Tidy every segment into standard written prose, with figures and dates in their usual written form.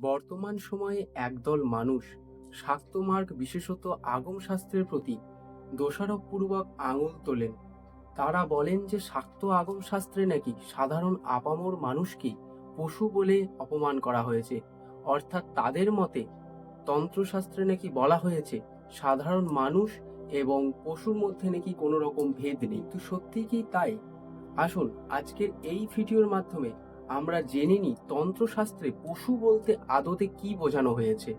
বর্তমান সময়ে একদল মানুষ শাক্তমার্গ বিশেষত আগম শাস্ত্রের প্রতি দোষারোপপূর্বক আঙুল তোলেন। তারা বলেন যে শাক্ত আগম শাস্ত্রে নাকি সাধারণ আপামর মানুষকে পশু বলে অপমান করা হয়েছে। অর্থাৎ তাদের মতে তন্ত্রশাস্ত্রে নাকি বলা হয়েছে সাধারণ মানুষ এবং পশুর মধ্যে নাকি কোনো রকম ভেদ নেই। কিন্তু সত্যি কি তাই? আসুন আজকের এই ভিডিওর মাধ্যমে আমরা জেনে নিই তন্ত্রশাস্ত্রে পশু বলতে আদতে কি বোঝানো হয়েছে।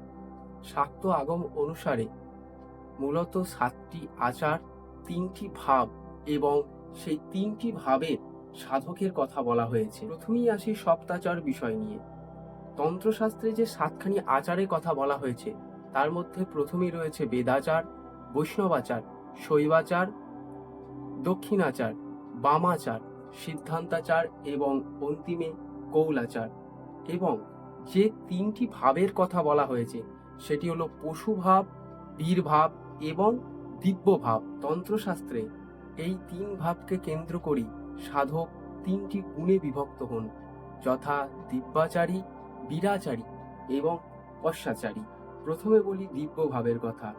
শাক্ত আগম অনুসারে মূলত 7টি আচার, 3টি ভাব এবং সেই 3টি ভাবের সাধকের কথা বলা হয়েছে। প্রথমেই আসি সপ্তাচার বিষয় নিয়ে। তন্ত্রশাস্ত্রে যে 7খানি আচারের কথা বলা হয়েছে তার মধ্যে প্রথমেই রয়েছে বেদাচার, বৈষ্ণবাচার, শৈবাচার, দক্ষিণাচার, বামাচার, সিদ্ধান্তাচার এবং অন্তিমে কৌলাচার। এবং যে 3টি ভাবের কথা বলা হয়েছে সেটি হলো পশুভাব, বীরভাব এবং দিব্যভাব। তন্ত্রশাস্ত্রে এই 3 ভাবকে কেন্দ্র করেই সাধক 3টি গুণে বিভক্ত হন, যথা দিব্যাচারী, বীরাচারী এবং পশ্চাচারী। প্রথমে বলি দিব্যভাবের কথা।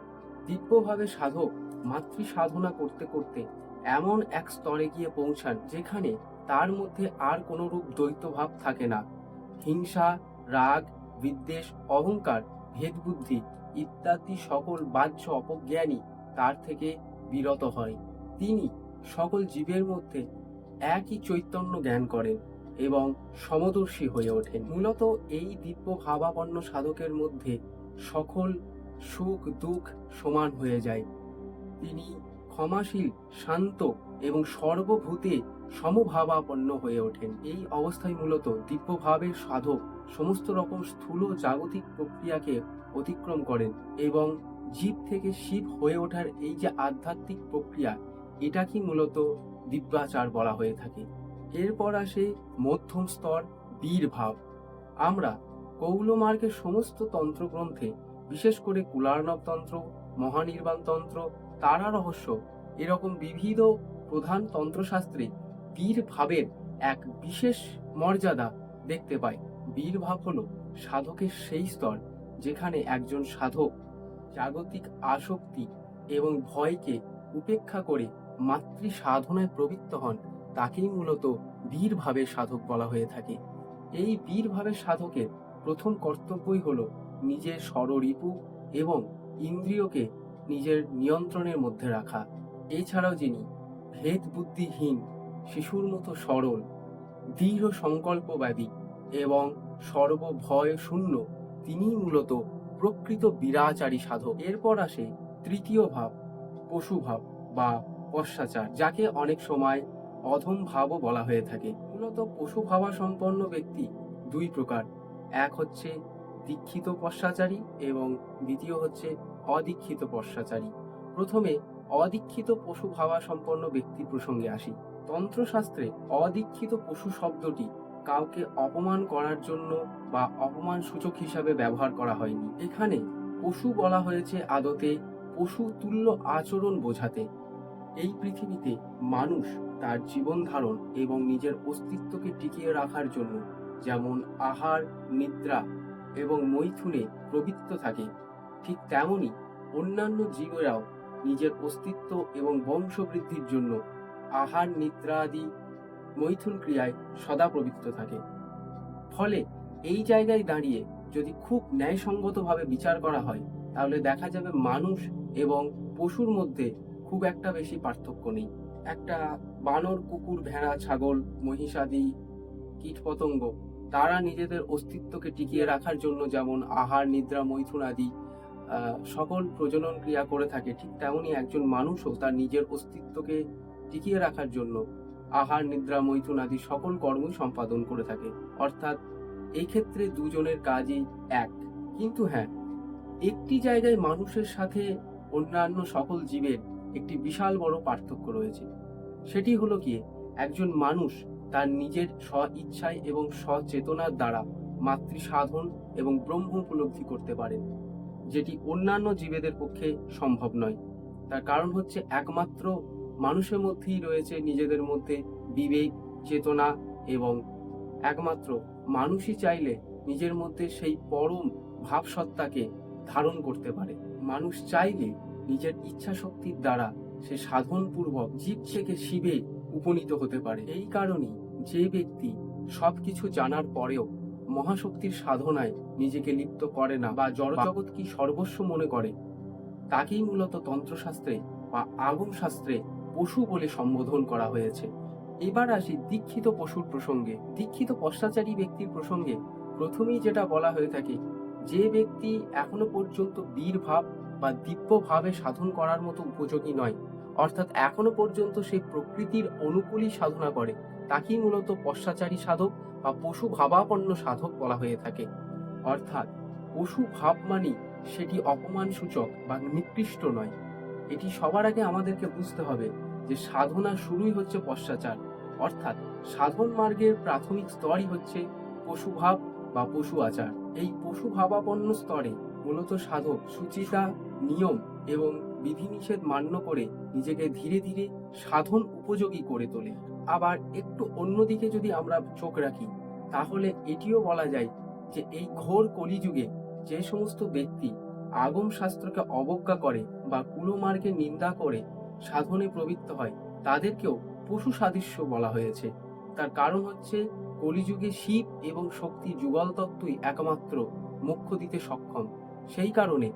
দিব্যভাবে সাধক মাতৃ সাধনা করতে করতে এমন এক স্তরে গিয়ে পৌঁছান যেখানে তার মধ্যে আর কোনো রূপ দ্বৈতভাব থাকে না। হিংসা, রাগ, বিদ্বেষ, অহংকার, ভেদবুদ্ধি ইত্যাদি সকল বাহ্য অপজ্ঞানী তার থেকে বিরত হয়। তিনি সকল জীবের মধ্যে একই চৈতন্য জ্ঞান করেন এবং সমদর্শী হয়ে ওঠেন। মূলত এই দিব্য ভাবাপন্ন সাধকের মধ্যে সকল সুখ দুঃখ সমান হয়ে যায়। তিনি ক্ষমাশীল, শান্ত এবং সর্বভূতে সমভাবাপন্ন হয়ে ওঠেন। এই অবস্থায় মূলত দিব্যভাবের সাধক সমস্ত রকম স্থূল জাগতিক প্রক্রিয়াকে অতিক্রম করেন এবং জীব থেকে শিব হয়ে ওঠার এই যে আধ্যাত্মিক প্রক্রিয়া, এটাকে মূলত দিব্যাচার বলা হয়ে থাকে। এরপর আসে মধ্যম স্তর, বীরভাব। আমরা কৌলমার্গের সমস্ত তন্ত্রগ্রন্থে, বিশেষ করে কুলার্ণব তন্ত্র, মহানির্বাণ তন্ত্র, তারা রহস্য, এরকম বিবিধ প্রধান তন্ত্রশাস্ত্রে বীর ভাবের এক বিশেষ মর্যাদা দেখতে পাই। বীর ভাব হল সাধকের সেই স্তর যেখানে একজন সাধক জাগতিক আসক্তি এবং ভয়কে উপেক্ষা করে মাতৃ সাধনায় প্রবৃত্ত হন। তাকেই মূলত বীর ভাবের সাধক বলা হয়ে থাকে। এই বীর ভাবের সাধকের প্রথম কর্তব্যই হল নিজের ষড়রিপু এবং ইন্দ্রিয়কে নিজের নিয়ন্ত্রণের মধ্যে রাখা। এছাড়াও যিনি ভেদ বুদ্ধিহীন, শিশুর মতো সরল, দৃঢ় সংকল্পবাদী এবং সর্বভয় শূন্য, তিনিই মূলত প্রকৃত বীরাচারী সাধক। এরপর আসে তৃতীয় ভাব, পশুভাব বা পশ্চাচার, যাকে অনেক সময় অধম ভাবও বলা হয়ে থাকে। মূলত পশু ভাবা সম্পন্ন ব্যক্তি দুই প্রকার। এক হচ্ছে দীক্ষিত পশ্চাচারী এবং দ্বিতীয় হচ্ছে অদীক্ষিত পশ্চাচারী। প্রথমে অদীক্ষিত পশু ভাবা সম্পন্ন ব্যক্তি প্রসঙ্গে আসি। তন্ত্রশাস্ত্রে অদীক্ষিত পশু শব্দটি কাউকে অপমান করার জন্য বা অপমান সূচক হিসাবে ব্যবহার করা হয়নি। এখানে পশু বলা হয়েছে আদতে পশু তুল্য আচরণ বোঝাতে। এই পৃথিবীতে মানুষ তার জীবন ধারণ এবং নিজের অস্তিত্বকে টিকিয়ে রাখার জন্য যেমন আহার, নিদ্রা এবং মৈথুনে প্রবৃত্ত থাকে, ঠিক তেমনি অন্যান্য জীবেরাও নিজের অস্তিত্ব এবং বংশবৃদ্ধির জন্য আহার, নিদ্রা আদি মৈথুন ক্রিয়ায় সদা প্রবৃত্ত থাকে। ফলে এই জায়গায় দাঁড়িয়ে যদি খুব ন্যায়সঙ্গতভাবে বিচার করা হয় তাহলে দেখা যাবে মানুষ এবং পশুর মধ্যে খুব একটা বেশি পার্থক্য নেই। একটা বানর, কুকুর, ভেড়া, ছাগল, মহিষাদি কীটপতঙ্গ তারা নিজেদের অস্তিত্বকে টিকিয়ে রাখার জন্য যেমন আহার, নিদ্রা, মৈথুন আদি সকল প্রজনন ক্রিয়া করে থাকে, ঠিক তেমনি একজন মানুষও তার নিজের অস্তিত্বকে টিকিয়ে রাখার জন্য আহার, নিদ্রা, মৈথুন আদি সকল কর্মই সম্পাদন করে থাকে। অর্থাৎ এই ক্ষেত্রে দুজনের কাজই এক। কিন্তু হ্যাঁ, একটি জায়গায় মানুষের সাথে অন্যান্য সকল জীবের একটি বিশাল বড় পার্থক্য রয়েছে। সেটি হলো গিয়ে একজন মানুষ তার নিজের স্ব ইচ্ছায় এবং সচেতনার দ্বারা মাতৃ সাধন এবং ব্রহ্ম উপলব্ধি করতে পারেন, যেটি অন্যান্য জীবেদের পক্ষে সম্ভব নয়। তার কারণ হচ্ছে একমাত্র মানুষের মধ্যেই রয়েছে নিজেদের মধ্যে বিবেক, চেতনা এবং একমাত্র মানুষই চাইলে নিজের মধ্যে সেই পরম ভাবসত্তাকে ধারণ করতে পারে। মানুষ চাইলে নিজের ইচ্ছা শক্তির দ্বারা সে সাধনপূর্বক জীব থেকে শিবে উপনীত হতে পারে। এই কারণেই যে ব্যক্তি সবকিছু জানার পরেও মহাশক্তির সাধনায় নিজেকে লিপ্ত করে না বা জড়জগৎ কি সর্বস্ব মনে করে, তাকেই মূলত তন্ত্রশাস্ত্রে বা আগম শাস্ত্রে পশু বলে সম্বোধন করা হয়েছে। এবার আসি দীক্ষিত পশুর প্রসঙ্গে। দীক্ষিত পশ্চাচারী ব্যক্তির প্রসঙ্গে প্রথমেই যেটা বলা হয়ে থাকে, যে ব্যক্তি এখনো পর্যন্ত বীর ভাব বা দিব্য ভাবে সাধন করার মতো উপযোগী নয়, অর্থাৎ এখনো পর্যন্ত সে প্রকৃতির অনুকূলই সাধনা করে, তাকেই মূলত পশ্চাচারী সাধক বা পশু ভাবাপন্ন সাধক বলা হয়ে থাকে। অর্থাৎ পশু ভাব মানি সেটি অপমান সূচক বা নিকৃষ্ট নয়। এটি সবার আগে আমাদেরকে বুঝতে হবে যে সাধনা শুরুই হচ্ছে পশ্চাচার, অর্থাৎ সাধন মার্গের প্রাথমিক স্তরই হচ্ছে পশুভাব বা পশু আচার। এই পশু ভাবাপন্ন স্তরে মূলত সাধক সুচিতা, নিয়ম এবং বিধিনিষেধ মান্য করে নিজেকে ধীরে ধীরে সাধন উপযোগী করে তোলে। আবার একটু অন্যদিকে যদি আমরা চোখ রাখি, তাহলে এটিও বলা যায় যে এই ঘোর কলিযুগে যে সমস্ত ব্যক্তি আগম শাস্ত্রকে অবজ্ঞা করে বা কুলমার্গে নিন্দা করে সাধনে প্রবৃত্ত হয়, তাদেরকেও পশু সাদৃশ্য বলা হয়েছে। তার কারণ হচ্ছে কলিযুগে শিব এবং শক্তি যুগল তত্ত্বই একমাত্র মোক্ষ দিতে সক্ষম। সেই কারণে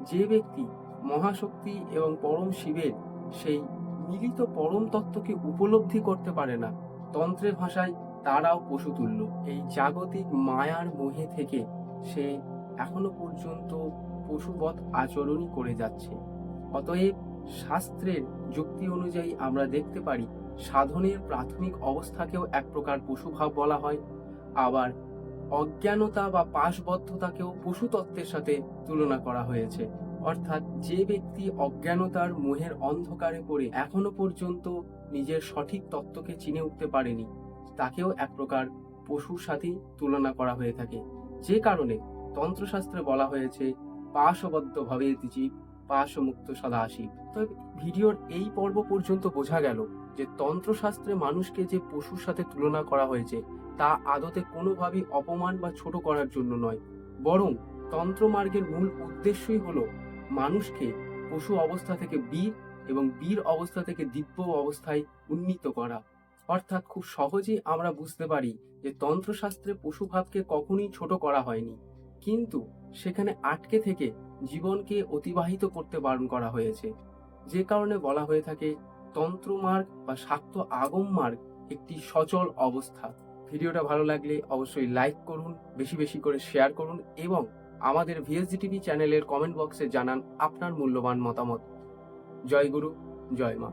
যে ব্যক্তি মহাশক্তি এবং পরম শিবের সেই মিলিত পরম তত্ত্বকে উপলব্ধি করতে পারে না, তন্ত্রের ভাষায় তারাও পশুতুল্য। এই জাগতিক মায়ার মোহে থেকে সে এখনো পর্যন্ত পশুবৎ আচরণই করে যাচ্ছে। অতএব শাস্ত্রের যুক্তি অনুযায়ী আমরা দেখতে পারি সাধনের প্রাথমিক অবস্থাকেও এক প্রকার পশুভাব বলা হয়, আবার অজ্ঞানতা বা পাশবদ্ধতাকেও পশুতত্ত্বের সাথে তুলনা করা হয়েছে। অর্থাৎ যে ব্যক্তি অজ্ঞানতার মোহের অন্ধকারে পড়ে এখনো পর্যন্ত নিজের সঠিক তত্ত্বকে চিনে উঠতে পারেনি, তাকেও এক প্রকার পশুর সাথেই তুলনা করা হয়ে থাকে। যে কারণে তন্ত্রশাস্ত্রে বলা হয়েছে পাশবদ্ধ ভবেৎ জীব পাশমুক্ত সদাশিব। তবে ভিডিওর এই পর্ব পর্যন্ত বোঝা গেল যে তন্ত্রশাস্ত্রে মানুষকে যে পশুর সাথে তুলনা করা হয়েছে তা আদতে কোনোভাবেই অপমান বা ছোট করার জন্য নয়, বরং তন্ত্রমার্গের মূল উদ্দেশ্যই হলো মানুষকে পশু অবস্থা থেকে বীর এবং বীর অবস্থা থেকে দিব্য অবস্থায় উন্নীত করা। অর্থাৎ খুব সহজেই আমরা বুঝতে পারি যে তন্ত্রশাস্ত্রে পশুভাবকে কখনোই ছোট করা হয়নি, কিন্তু সেখানে আটকে থেকে জীবনকে অতিবাহিত করতে বারণ করা হয়েছে। যে কারণে বলা হয়ে থাকে তন্ত্রমার্গ বা শাক্ত আগম মার্গ একটি সচল অবস্থা। ভিডিওটা ভালো লাগলে অবশ্যই লাইক করুন, বেশি বেশি করে শেয়ার করুন এবং আমাদের ভিএসজি টিভি চ্যানেলের কমেন্ট বক্সে জানান আপনার মূল্যবান মতামত। জয় গুরু, জয় মা।